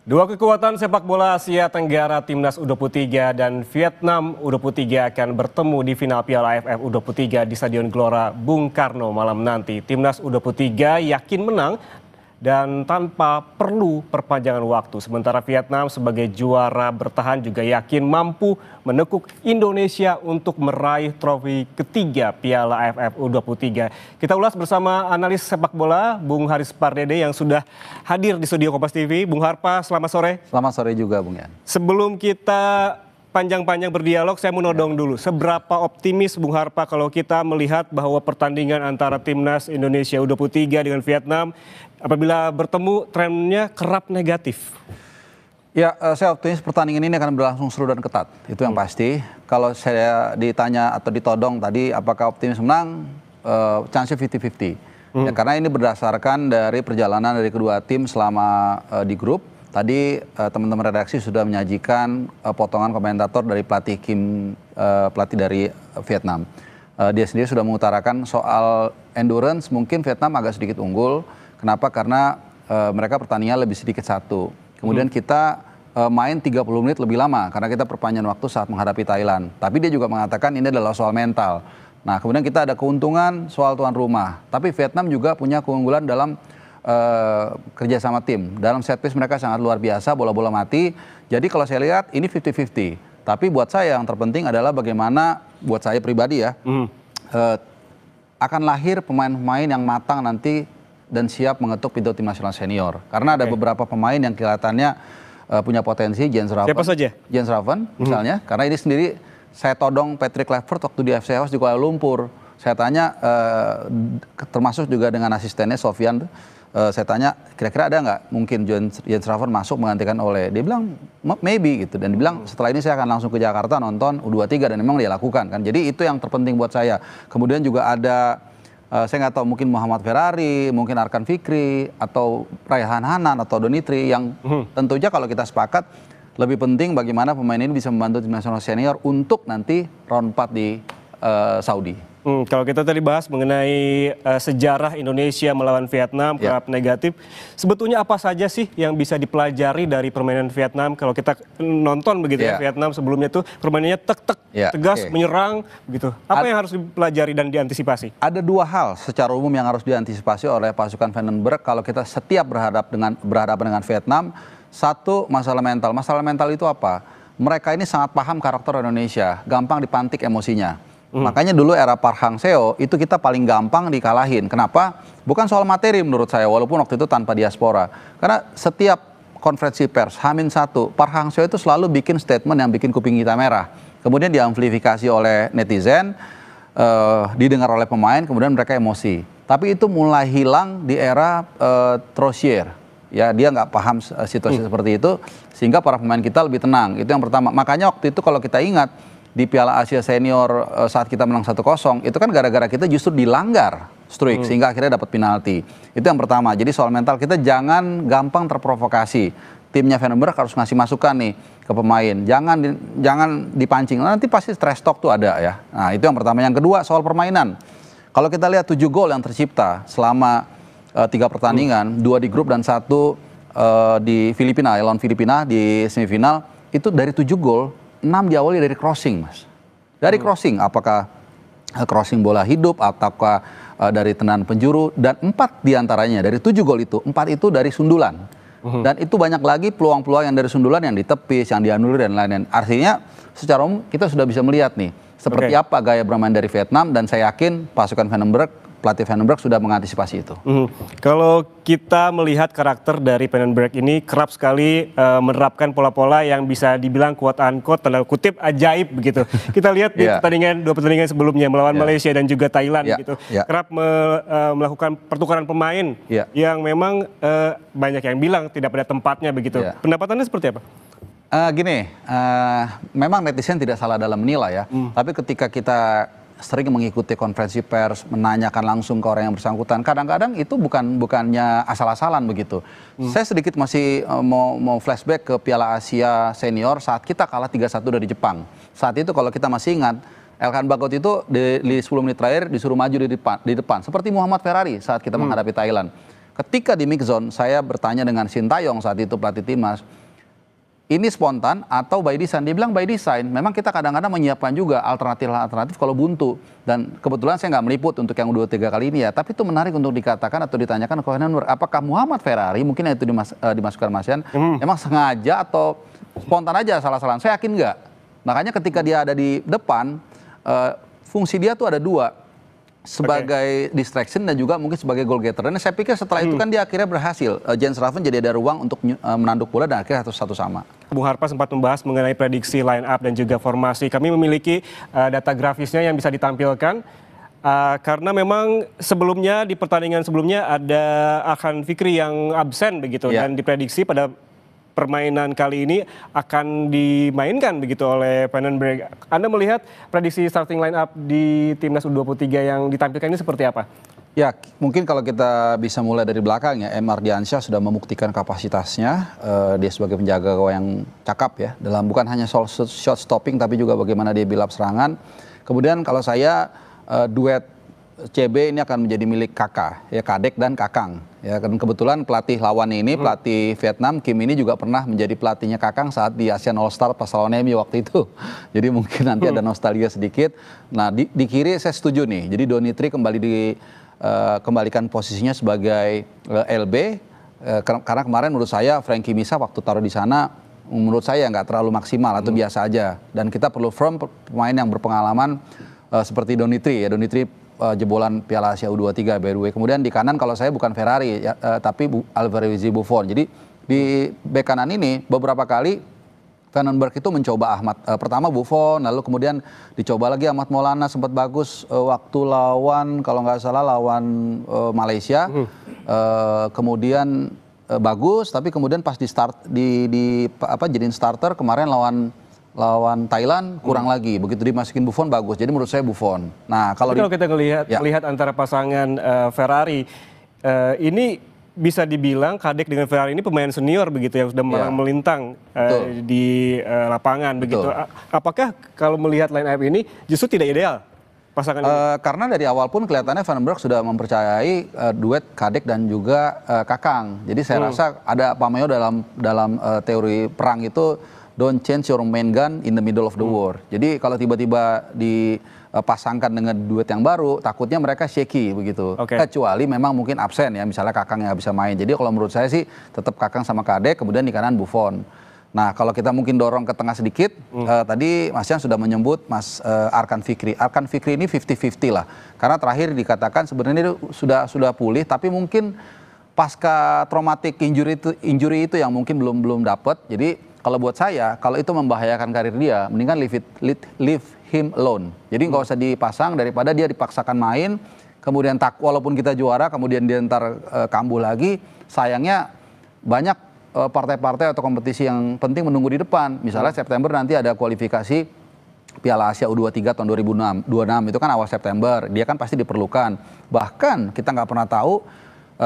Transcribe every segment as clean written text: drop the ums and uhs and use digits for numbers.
Dua kekuatan sepak bola Asia Tenggara Timnas U23 dan Vietnam U23 akan bertemu di final Piala AFF U23 di Stadion Gelora Bung Karno malam nanti. Timnas U23 yakin menang dan tanpa perlu perpanjangan waktu. Sementara Vietnam sebagai juara bertahan juga yakin mampu menekuk Indonesia untuk meraih trofi ketiga Piala AFF U23. Kita ulas bersama analis sepak bola Bung Haris Pardede yang sudah hadir di studio Kompas TV. Bung Harpa, selamat sore. Selamat sore juga Bung Yan. Sebelum kita panjang-panjang berdialog, saya mau nodong dulu. Seberapa optimis Bung Harpa kalau kita melihat bahwa pertandingan antara Timnas Indonesia U23 dengan Vietnam apabila bertemu trennya kerap negatif? Ya, saya optimis pertandingan ini akan berlangsung seru dan ketat. Itu yang pasti. Kalau saya ditanya atau ditodong tadi apakah optimis menang, chance 50-50. Ya, karena ini berdasarkan dari perjalanan dari kedua tim selama di grup. Tadi teman-teman redaksi sudah menyajikan potongan komentator dari pelatih dari Vietnam. Dia sendiri sudah mengutarakan soal endurance, mungkin Vietnam agak sedikit unggul. Kenapa? Karena mereka pertandingan lebih sedikit satu. Kemudian kita main 30 menit lebih lama karena kita perpanjang waktu saat menghadapi Thailand. Tapi dia juga mengatakan ini adalah soal mental. Nah, kemudian kita ada keuntungan soal tuan rumah. Tapi Vietnam juga punya keunggulan dalam kerja sama tim. Dalam set piece mereka sangat luar biasa, bola-bola mati. Jadi kalau saya lihat ini 50-50. Tapi buat saya yang terpenting adalah bagaimana buat saya pribadi ya, akan lahir pemain-pemain yang matang nanti dan siap mengetuk pintu tim nasional senior. Karena ada beberapa pemain yang kelihatannya punya potensi, Jens Raven. Siapa saja? Jens Raven misalnya, karena ini sendiri saya todong Patrick Kluivert waktu di FC House di Kuala Lumpur. Saya tanya, termasuk juga dengan asistennya Sofian, saya tanya kira-kira ada nggak mungkin Jens Raven masuk menggantikan Ole. Dia bilang maybe gitu, dan dia bilang setelah ini saya akan langsung ke Jakarta nonton U23, dan memang dia lakukan kan. Jadi itu yang terpenting buat saya. Kemudian juga ada saya nggak tahu mungkin Muhammad Ferrari, mungkin Arkan Fikri atau Raihan Hanan atau Donitri yang tentunya kalau kita sepakat lebih penting bagaimana pemain ini bisa membantu tim nasional senior untuk nanti round 4 di Saudi. Kalau kita tadi bahas mengenai sejarah Indonesia melawan Vietnam kerap negatif, sebetulnya apa saja sih yang bisa dipelajari dari permainan Vietnam? Kalau kita nonton begitu ya, Vietnam sebelumnya tuh permainannya tegas, menyerang begitu. Apa yang harus dipelajari dan diantisipasi? Ada dua hal secara umum yang harus diantisipasi oleh pasukan Vandenberg kalau kita setiap berhadapan dengan Vietnam. Satu, masalah mental. Masalah mental itu apa? Mereka ini sangat paham karakter Indonesia, gampang dipantik emosinya. Makanya dulu era Park Hang-seo itu kita paling gampang dikalahin. Kenapa? Bukan soal materi menurut saya, walaupun waktu itu tanpa diaspora. Karena setiap konferensi pers, H-1, Park Hang-seo itu selalu bikin statement yang bikin kuping kita merah. Kemudian diamplifikasi oleh netizen, didengar oleh pemain, kemudian mereka emosi. Tapi itu mulai hilang di era Trozier. Ya, dia nggak paham situasi seperti itu, sehingga para pemain kita lebih tenang. Itu yang pertama. Makanya waktu itu kalau kita ingat, di Piala Asia Senior saat kita menang 1-0, itu kan gara-gara kita justru dilanggar streak sehingga akhirnya dapat penalti. Itu yang pertama. Jadi soal mental kita jangan gampang terprovokasi. Timnya Vandenberg harus ngasih masukan nih ke pemain. Jangan dipancing. Nanti pasti stress talk tuh ada ya. Nah, itu yang pertama. Yang kedua soal permainan. Kalau kita lihat 7 gol yang tercipta selama 3 pertandingan, 2 di grup dan 1 di Filipina, lawan Filipina di semifinal, itu dari 7 gol 6 diawali dari crossing, Mas. Dari crossing, apakah crossing bola hidup, ataukah dari tendangan penjuru, dan 4 diantaranya dari 7 gol itu, 4 itu dari sundulan. Dan itu banyak lagi peluang-peluang yang dari sundulan yang ditepis, yang dianulir, dan lain-lain. Artinya secara umum kita sudah bisa melihat nih, seperti apa gaya bermain dari Vietnam, dan saya yakin pasukan Vandenberg, pelatih Vandenberg sudah mengantisipasi itu. Kalau kita melihat karakter dari Vandenberg ini kerap sekali menerapkan pola-pola yang bisa dibilang quote unquote tanda kutip ajaib begitu. Kita lihat di dua pertandingan sebelumnya melawan Malaysia dan juga Thailand gitu. Kerap melakukan pertukaran pemain yang memang banyak yang bilang tidak pada tempatnya begitu. Pendapatannya seperti apa? Memang netizen tidak salah dalam menilai ya. Tapi ketika kita sering mengikuti konferensi pers, menanyakan langsung ke orang yang bersangkutan, kadang-kadang itu bukannya asal-asalan begitu. Saya sedikit masih mau flashback ke Piala Asia Senior saat kita kalah 3-1 dari Jepang. Saat itu kalau kita masih ingat, Elkan Bagot itu di 10 menit terakhir disuruh maju di depan. Seperti Muhammad Ferrari saat kita menghadapi Thailand. ketika di mix zone saya bertanya dengan Sintayong saat itu pelatih timnas, ini spontan atau by design? Dia bilang by design. Memang kita kadang-kadang menyiapkan juga alternatif kalau buntu. Dan kebetulan saya nggak meliput untuk yang U23 kali ini ya. Tapi itu menarik untuk dikatakan atau ditanyakan ke Vandenberg. Apakah Muhammad Ferrari, mungkin itu dimasukkan Mas Yan, emang sengaja atau spontan aja salah-salahan? Saya yakin nggak. Makanya ketika dia ada di depan, fungsi dia tuh ada dua. Sebagai distraction dan juga mungkin sebagai goal getter. Dan saya pikir setelah itu kan dia akhirnya berhasil. Jens Raven jadi ada ruang untuk menanduk bola dan akhirnya satu sama. Bung Harpa sempat membahas mengenai prediksi line up dan juga formasi. Kami memiliki data grafisnya yang bisa ditampilkan. Karena memang sebelumnya di pertandingan sebelumnya ada Akhan Fikri yang absen begitu dan diprediksi pada permainan kali ini akan dimainkan begitu oleh Vandenberg. Anda melihat prediksi starting line up di timnas U23 yang ditampilkan ini seperti apa? Ya, mungkin kalau kita bisa mulai dari belakang ya, M. Ardiansyah sudah membuktikan kapasitasnya. Dia sebagai penjaga gawang yang cakap ya, dalam bukan hanya soal shot stopping tapi juga bagaimana dia build up serangan. Kemudian kalau saya duet CB ini akan menjadi milik Kakak, ya Kadek dan Kakang. Ya kan kebetulan pelatih lawan ini, pelatih Vietnam, Kim ini juga pernah menjadi pelatihnya Kakang saat di Asian All Star pas lawan MU waktu itu. Jadi mungkin nanti ada nostalgia sedikit. Nah di kiri saya setuju nih. Jadi Donitri kembali kembalikan posisinya sebagai LB. Karena kemarin menurut saya Frankie Misa waktu taruh di sana menurut saya nggak terlalu maksimal atau biasa aja. Dan kita perlu firm pemain yang berpengalaman seperti Donitri ya. Donitri jebolan Piala Asia U23 by the way. Kemudian di kanan kalau saya bukan Ferrari ya, tapi Alvarez Buffon. Jadi di bek kanan ini beberapa kali Vandenberg itu mencoba Ahmad. Pertama Buffon, lalu kemudian dicoba lagi Ahmad Maulana sempat bagus waktu lawan kalau nggak salah lawan Malaysia. Kemudian bagus, tapi kemudian pas jadiin starter kemarin lawan Thailand kurang lagi. Begitu dimasukin Buffon bagus. Jadi menurut saya Buffon. Nah, kalau kita melihat antara pasangan Ferrari ini bisa dibilang Kadek dengan Ferrari ini pemain senior begitu yang sudah malang melintang di lapangan begitu. Apakah kalau melihat line up ini justru tidak ideal pasangan ini? Karena dari awal pun kelihatannya Vandenberg sudah mempercayai duet Kadek dan juga Kakang. Jadi saya rasa ada pameo dalam teori perang itu don't change your main gun in the middle of the war. Jadi kalau tiba-tiba dipasangkan dengan duet yang baru, takutnya mereka shaky begitu. Kecuali memang mungkin absen ya, misalnya Kakang yang nggak bisa main. Jadi kalau menurut saya sih tetap Kakang sama Kadek, kemudian di kanan Buffon. Nah kalau kita mungkin dorong ke tengah sedikit, tadi Mas Yan sudah menyebut Mas Arkan Fikri. Arkan Fikri ini 50-50 lah. Karena terakhir dikatakan sebenarnya dia sudah pulih, tapi mungkin pasca traumatic injury itu yang mungkin belum dapat. Jadi kalau buat saya, kalau itu membahayakan karir dia, mendingan leave him alone. Jadi nggak usah dipasang daripada dia dipaksakan main, kemudian walaupun kita juara, kemudian dia ntar kambuh lagi. Sayangnya banyak partai-partai atau kompetisi yang penting menunggu di depan. Misalnya September nanti ada kualifikasi Piala Asia U23 tahun 2026 itu kan awal September. Dia kan pasti diperlukan. Bahkan kita nggak pernah tahu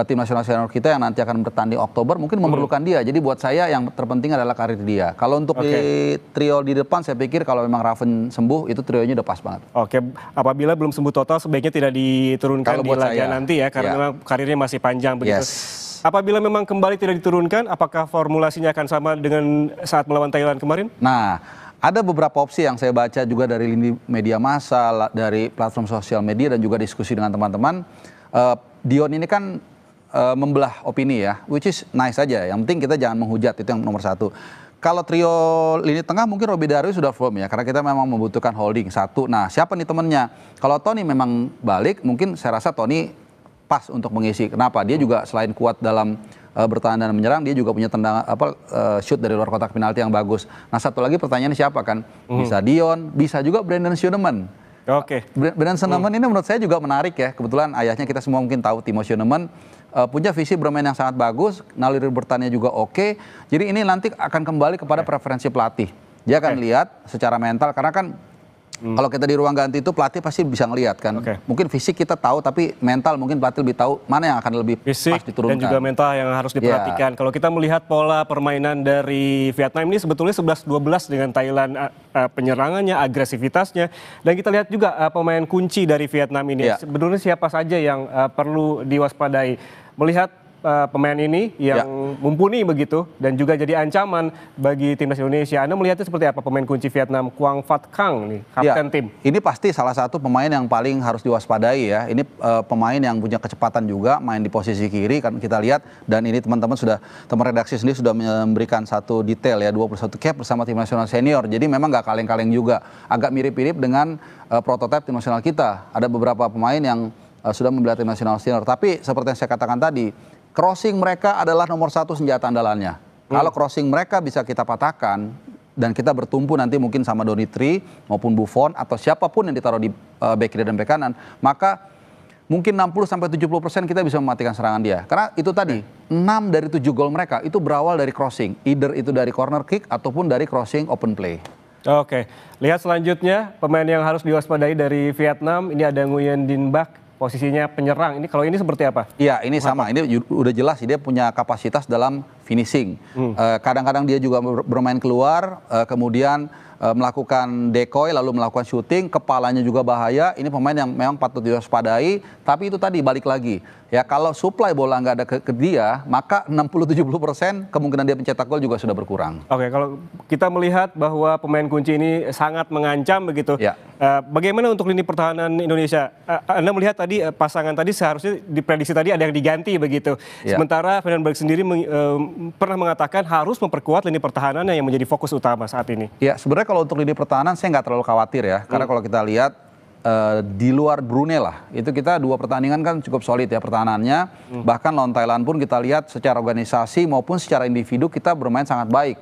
tim nasional senior kita yang nanti akan bertanding Oktober mungkin memerlukan dia. Jadi buat saya yang terpenting adalah karir dia. Kalau untuk di trio di depan saya pikir kalau memang Raven sembuh itu trionya udah pas banget. Apabila belum sembuh total sebaiknya tidak diturunkan di laga nanti ya karena memang karirnya masih panjang begitu. Apabila memang kembali tidak diturunkan, apakah formulasinya akan sama dengan saat melawan Thailand kemarin? Nah, ada beberapa opsi yang saya baca juga dari lini media massa, dari platform sosial media dan juga diskusi dengan teman-teman. Dion ini kan membelah opini ya, which is nice saja. Yang penting kita jangan menghujat, itu yang nomor satu. Kalau trio lini tengah mungkin Robby Darwi sudah firm ya, karena kita memang membutuhkan holding satu. Nah siapa nih temennya? Kalau Tony memang balik, mungkin saya rasa Tony pas untuk mengisi. Kenapa? Dia juga selain kuat dalam bertahan dan menyerang, dia juga punya tendangan shoot dari luar kotak penalti yang bagus. Nah satu lagi pertanyaannya siapa kan? Bisa Dion, bisa juga Brandon Schoenemann. Brandon Schoenemann ini menurut saya juga menarik ya. Kebetulan ayahnya kita semua mungkin tahu, Timo Schoenemann. Punya visi bermain yang sangat bagus, naluri bertanya juga oke. Jadi ini nanti akan kembali kepada preferensi pelatih. Dia akan lihat secara mental, karena kan kalau kita di ruang ganti itu pelatih pasti bisa ngelihat kan. Mungkin fisik kita tahu, tapi mental mungkin pelatih lebih tahu mana yang akan lebih fisik pas diturunkan. Dan juga mental yang harus diperhatikan. Kalau kita melihat pola permainan dari Vietnam ini sebetulnya 11-12 dengan Thailand, penyerangannya, agresivitasnya. Dan kita lihat juga pemain kunci dari Vietnam ini. Sebenarnya siapa saja yang perlu diwaspadai? Melihat pemain ini yang mumpuni begitu dan juga jadi ancaman bagi timnas Indonesia. Anda melihatnya seperti apa pemain kunci Vietnam, Quang Phat Khang nih, kapten tim? Ini pasti salah satu pemain yang paling harus diwaspadai ya. Ini pemain yang punya kecepatan juga, main di posisi kiri kan kita lihat, dan ini teman-teman redaksi sendiri sudah memberikan satu detail ya, 21 cap bersama tim nasional senior. Jadi memang nggak kaleng-kaleng juga. Agak mirip-mirip dengan prototipe tim nasional kita. Ada beberapa pemain yang sudah membela tim nasional senior. Tapi seperti yang saya katakan tadi, crossing mereka adalah nomor satu senjata andalannya. Kalau crossing mereka bisa kita patahkan dan kita bertumpu nanti mungkin sama Donitri maupun Buffon atau siapapun yang ditaruh di bek kiri dan bek kanan, maka mungkin 60-70% kita bisa mematikan serangan dia. Karena itu tadi, 6 dari 7 gol mereka itu berawal dari crossing. Either itu dari corner kick ataupun dari crossing open play. Oke, lihat selanjutnya pemain yang harus diwaspadai dari Vietnam. Ini ada Nguyen Dinh Bach. Posisinya penyerang, ini kalau ini seperti apa? Iya, ini sama, ini udah jelas dia punya kapasitas dalam finishing. Kadang-kadang dia juga bermain keluar, kemudian melakukan decoy, lalu melakukan shooting, kepalanya juga bahaya. Ini pemain yang memang patut diwaspadai, tapi itu tadi balik lagi. Ya kalau supply bola nggak ada ke dia, maka 60-70% kemungkinan dia mencetak gol juga sudah berkurang. Oke, kalau kita melihat bahwa pemain kunci ini sangat mengancam begitu. Ya. Bagaimana untuk lini pertahanan Indonesia? Anda melihat tadi pasangan tadi seharusnya diprediksi tadi ada yang diganti begitu. Ya. Sementara Vandenberg sendiri pernah mengatakan harus memperkuat lini pertahanan yang menjadi fokus utama saat ini. Ya, sebenarnya kalau untuk lini pertahanan saya nggak terlalu khawatir ya, karena kalau kita lihat di luar Brunei lah, itu kita 2 pertandingan kan cukup solid ya pertahanannya. Bahkan lawan Thailand pun kita lihat secara organisasi maupun secara individu kita bermain sangat baik.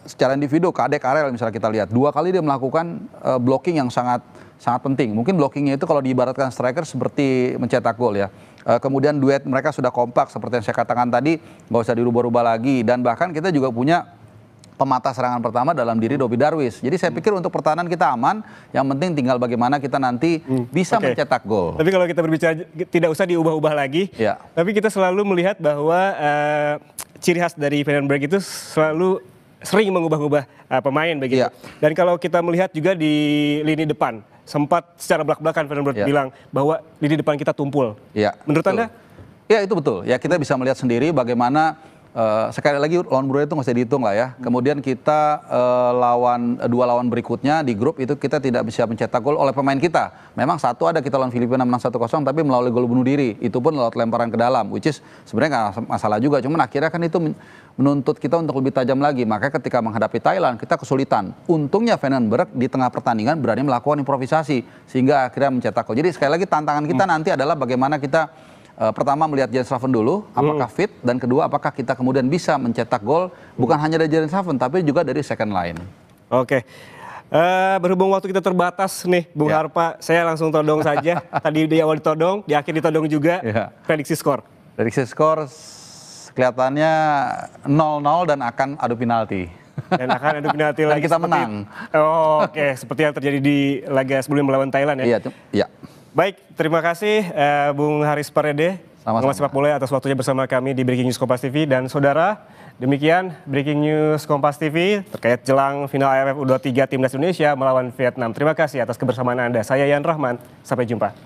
Secara individu, Kadek Arel misalnya kita lihat 2 kali dia melakukan blocking yang sangat penting. Mungkin blockingnya itu kalau diibaratkan striker seperti mencetak gol ya. Kemudian duet mereka sudah kompak seperti yang saya katakan tadi, nggak usah dirubah-rubah lagi. Dan bahkan kita juga punya pemata serangan pertama dalam diri Dobby Darwish. Jadi saya pikir untuk pertahanan kita aman, yang penting tinggal bagaimana kita nanti bisa mencetak gol. Tapi kalau kita berbicara tidak usah diubah-ubah lagi, tapi kita selalu melihat bahwa ciri khas dari Vandenberg itu selalu sering mengubah-ubah pemain begitu. Dan kalau kita melihat juga di lini depan, sempat secara belak-belakan Vandenberg bilang bahwa lini depan kita tumpul. Menurut Anda? Ya itu betul. Ya kita bisa melihat sendiri bagaimana sekali lagi lawan Brunei itu nggak usah dihitung lah ya. Kemudian kita dua lawan berikutnya di grup itu kita tidak bisa mencetak gol oleh pemain kita. Memang satu ada kita lawan Filipina menang 1-0 tapi melalui gol bunuh diri. Itu pun lewat lemparan ke dalam, which is sebenarnya nggak masalah juga. Cuman akhirnya kan itu menuntut kita untuk lebih tajam lagi. Makanya ketika menghadapi Thailand kita kesulitan. Untungnya Vandenberg di tengah pertandingan berani melakukan improvisasi sehingga akhirnya mencetak gol. Jadi sekali lagi tantangan kita nanti adalah bagaimana kita pertama melihat Jens Slaven dulu, apakah fit, dan kedua apakah kita kemudian bisa mencetak gol bukan hanya dari Jens Slaven tapi juga dari second line. Oke, berhubung waktu kita terbatas nih, Bung Harpa, saya langsung todong saja. Tadi di awal ditodong, di akhir ditodong juga. Prediksi skor. Prediksi skor kelihatannya 0-0 dan akan adu penalti. Dan akan adu penalti lagi. Dan kita menang. Oke, seperti yang terjadi di laga sebelum melawan Thailand ya. Iya. Baik, terima kasih Bung Haris Parede, pengamat sepak bola atas waktunya bersama kami di Breaking News Kompas TV. Dan saudara, demikian Breaking News Kompas TV terkait jelang final AFF U23 Timnas Indonesia melawan Vietnam. Terima kasih atas kebersamaan Anda. Saya Yan Rahman, sampai jumpa.